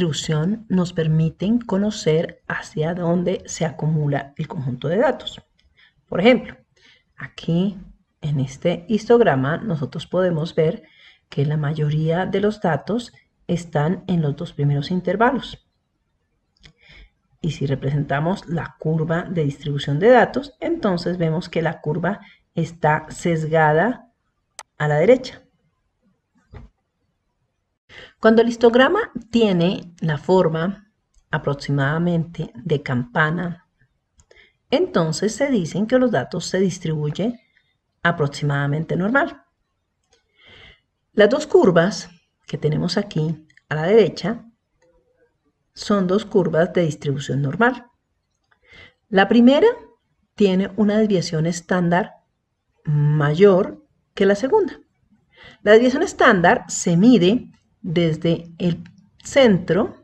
distribución nos permiten conocer hacia dónde se acumula el conjunto de datos. Por ejemplo, aquí en este histograma nosotros podemos ver que la mayoría de los datos están en los dos primeros intervalos. Y si representamos la curva de distribución de datos, entonces vemos que la curva está sesgada a la derecha. Cuando el histograma tiene la forma aproximadamente de campana, entonces se dicen que los datos se distribuyen aproximadamente normal. Las dos curvas que tenemos aquí a la derecha son dos curvas de distribución normal. La primera tiene una desviación estándar mayor que la segunda. La desviación estándar se mide desde el centro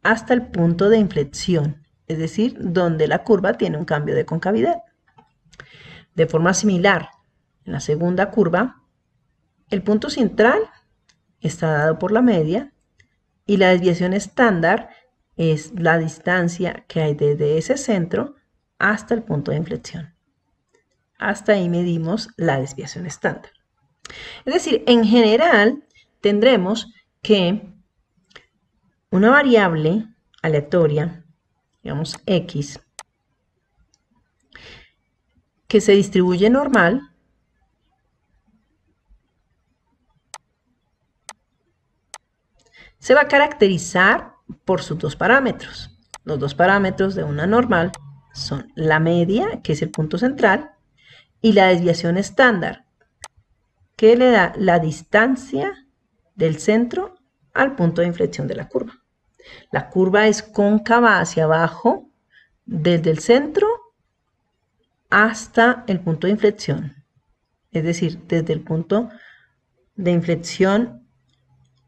hasta el punto de inflexión, es decir, donde la curva tiene un cambio de concavidad. De forma similar, en la segunda curva, el punto central está dado por la media y la desviación estándar es la distancia que hay desde ese centro hasta el punto de inflexión. Hasta ahí medimos la desviación estándar. Es decir, en general tendremos que una variable aleatoria, digamos x, que se distribuye normal, se va a caracterizar por sus dos parámetros. Los dos parámetros de una normal son la media, que es el punto central, y la desviación estándar, que le da la distancia del centro al punto de inflexión de la curva. La curva es cóncava hacia abajo desde el centro hasta el punto de inflexión, es decir, desde el punto de inflexión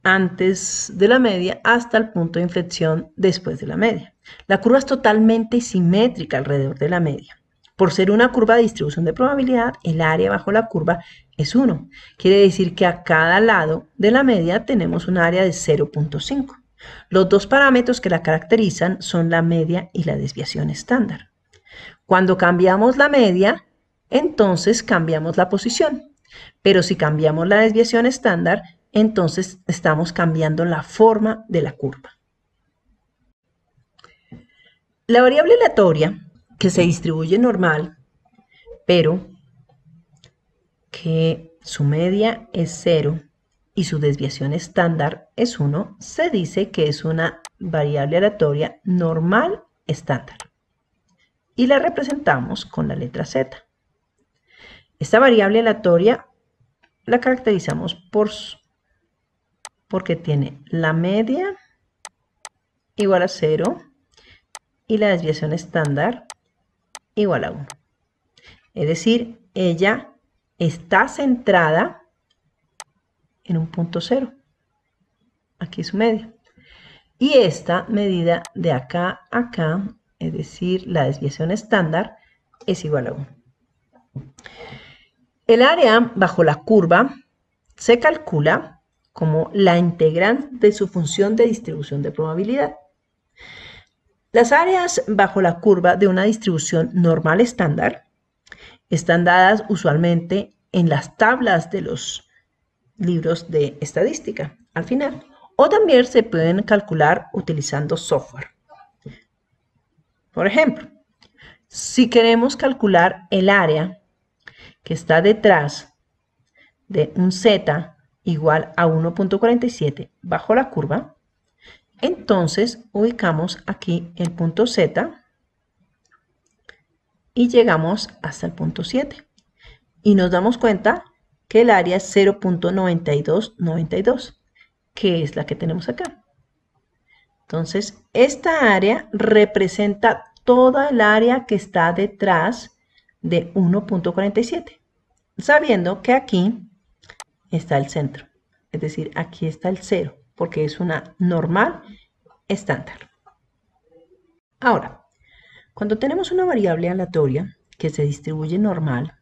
antes de la media hasta el punto de inflexión después de la media. La curva es totalmente simétrica alrededor de la media. Por ser una curva de distribución de probabilidad, el área bajo la curva es 1. Quiere decir que a cada lado de la media tenemos un área de 0.5. Los dos parámetros que la caracterizan son la media y la desviación estándar. Cuando cambiamos la media, entonces cambiamos la posición. Pero si cambiamos la desviación estándar, entonces estamos cambiando la forma de la curva. La variable aleatoria que se distribuye normal, pero que su media es 0 y su desviación estándar es 1, se dice que es una variable aleatoria normal estándar. Y la representamos con la letra Z. Esta variable aleatoria la caracterizamos porque tiene la media igual a 0 y la desviación estándar igual a 1. Es decir, ella está centrada en un punto 0. Aquí es su media. Y esta medida de acá a acá, es decir, la desviación estándar, es igual a 1. El área bajo la curva se calcula como la integral de su función de distribución de probabilidad. Las áreas bajo la curva de una distribución normal estándar están dadas usualmente en las tablas de los libros de estadística al final, o también se pueden calcular utilizando software. Por ejemplo, si queremos calcular el área que está detrás de un z igual a 1.47 bajo la curva, entonces ubicamos aquí el punto Z y llegamos hasta el punto 7. Y nos damos cuenta que el área es 0.9292, que es la que tenemos acá. Entonces, esta área representa toda el área que está detrás de 1.47, sabiendo que aquí está el centro. Es decir, aquí está el 0, porque es una normal estándar. Ahora, cuando tenemos una variable aleatoria que se distribuye normal,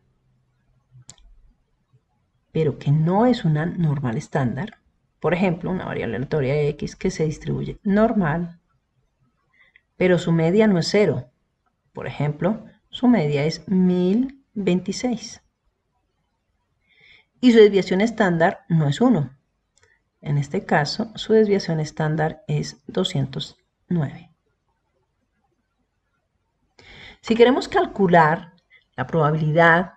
pero que no es una normal estándar, Por ejemplo, una variable aleatoria x que se distribuye normal, pero su media no es 0. Por ejemplo, su media es 1026. Y su desviación estándar no es 1. En este caso, su desviación estándar es 209. Si queremos calcular la probabilidad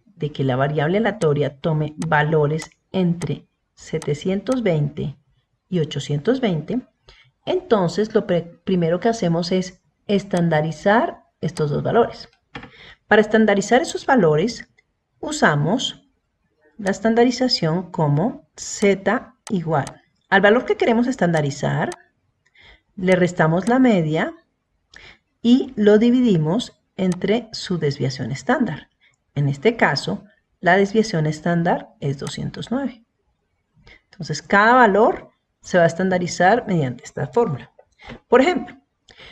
de que la variable aleatoria tome valores entre 720 y 820, entonces lo primero que hacemos es estandarizar estos dos valores. Para estandarizar esos valores, usamos la estandarización como z igual al valor que queremos estandarizar, le restamos la media y lo dividimos entre su desviación estándar. En este caso, la desviación estándar es 209. Entonces, cada valor se va a estandarizar mediante esta fórmula. Por ejemplo,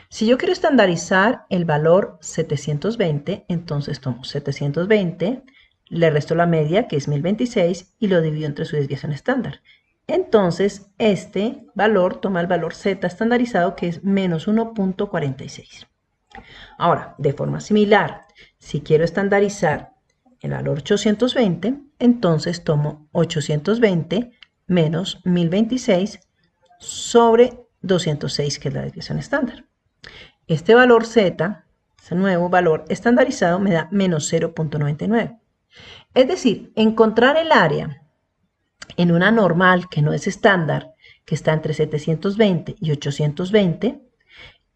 si yo quiero estandarizar el valor 720, entonces tomo 720, le resto la media, que es 1026, y lo divido entre su desviación estándar. Entonces, este valor toma el valor z estandarizado, que es menos 1.46. Ahora, de forma similar, si quiero estandarizar el valor 820, entonces tomo 820 menos 1026 sobre 206, que es la desviación estándar. Este valor z, ese nuevo valor estandarizado, me da menos 0.99. Es decir, encontrar el área en una normal que no es estándar, que está entre 720 y 820,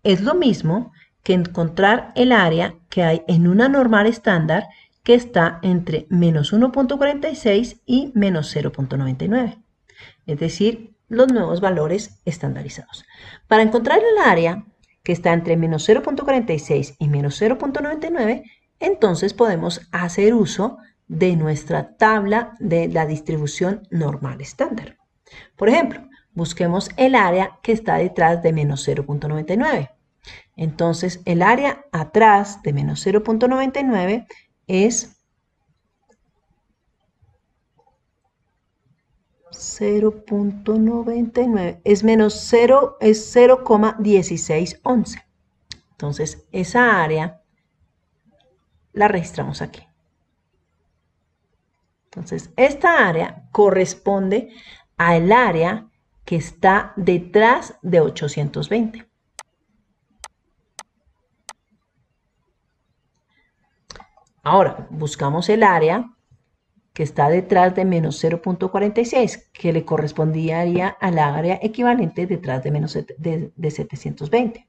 es lo mismo que encontrar el área que hay en una normal estándar que está entre menos 1.46 y menos 0.99. Es decir, los nuevos valores estandarizados. Para encontrar el área que está entre menos 0.46 y menos 0.99, entonces podemos hacer uso de nuestra tabla de la distribución normal estándar. Por ejemplo, busquemos el área que está detrás de menos 0.99. Entonces, el área atrás de menos 0.99 es 0.99, es menos 0, es 0,1611. Entonces, esa área la registramos aquí. Entonces, esta área corresponde al área que está detrás de 820. Ahora, buscamos el área que está detrás de menos 0.46, que le correspondería al área equivalente detrás de menos de 720.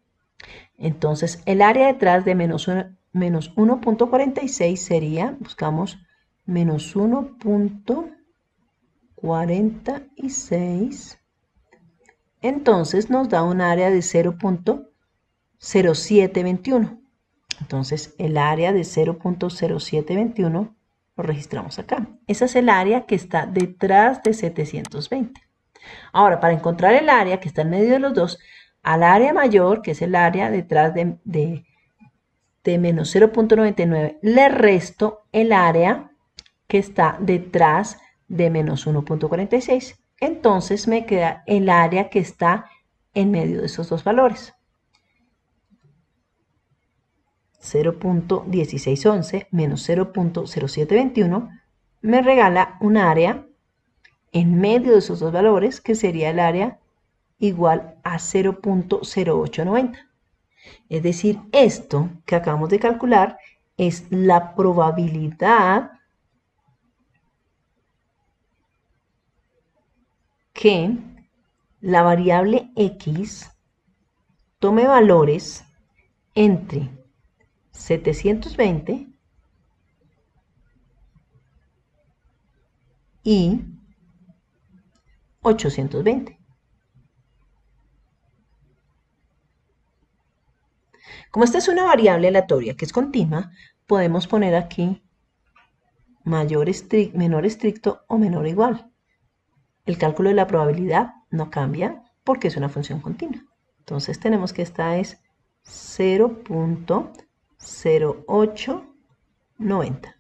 Entonces, el área detrás de menos 1.46 sería, buscamos menos 1.46. Entonces, nos da un área de 0.0721. Entonces, el área de 0.0721 lo registramos acá. Esa es el área que está detrás de 720. Ahora, para encontrar el área que está en medio de los dos, al área mayor, que es el área detrás de menos 0.99, le resto el área que está detrás de menos 1.46. Entonces me queda el área que está en medio de esos dos valores. 0.1611 menos 0.0721 me regala un área en medio de esos dos valores, que sería el área igual a 0.0890. Es decir, esto que acabamos de calcular es la probabilidad que la variable x tome valores entre 720 y 820. Como esta es una variable aleatoria que es continua, podemos poner aquí menor estricto o menor o igual. El cálculo de la probabilidad no cambia porque es una función continua. Entonces tenemos que esta es 0.0890.